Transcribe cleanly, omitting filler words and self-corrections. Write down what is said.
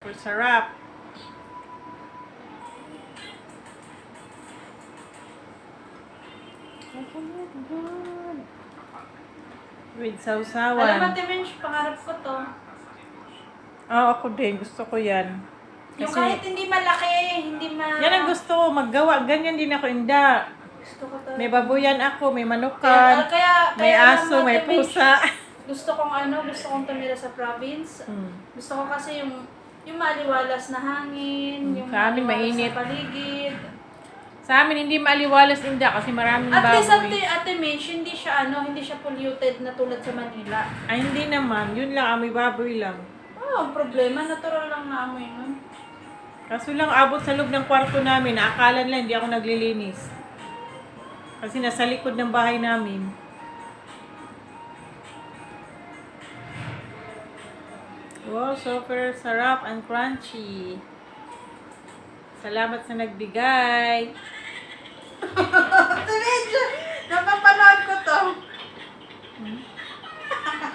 Super sarap. Good. With Alam mo, sausawan. Timensh, pangarap ko to. Ako din. Gusto ko yan. Yung kahit hindi malaki, hindi Yan ang gusto ko. Maggawa. Ganyan din ako, Inda. Gusto ko to. May babuyan ako. May manukan. May aso. naman, May Timensh, pusa. gusto kong tumira sa province. Gusto ko kasi yung maliwalas na hangin, yung Sa amin, maliwalas mainit. na paligid. Sa amin, hindi maliwalas, Inda. Kasi maraming At least baboy. at Timensh, hindi siya polluted na tulad sa Manila. Ay, hindi naman. Yun lang. May baboy lang. Ang problema, natural lang na amoy nun. Kaso lang abot sa loob ng kwarto namin. Naakalan lang, hindi ako naglilinis. Kasi nasa likod ng bahay namin. Wow, super sarap and crunchy. Salamat sa nagbigay.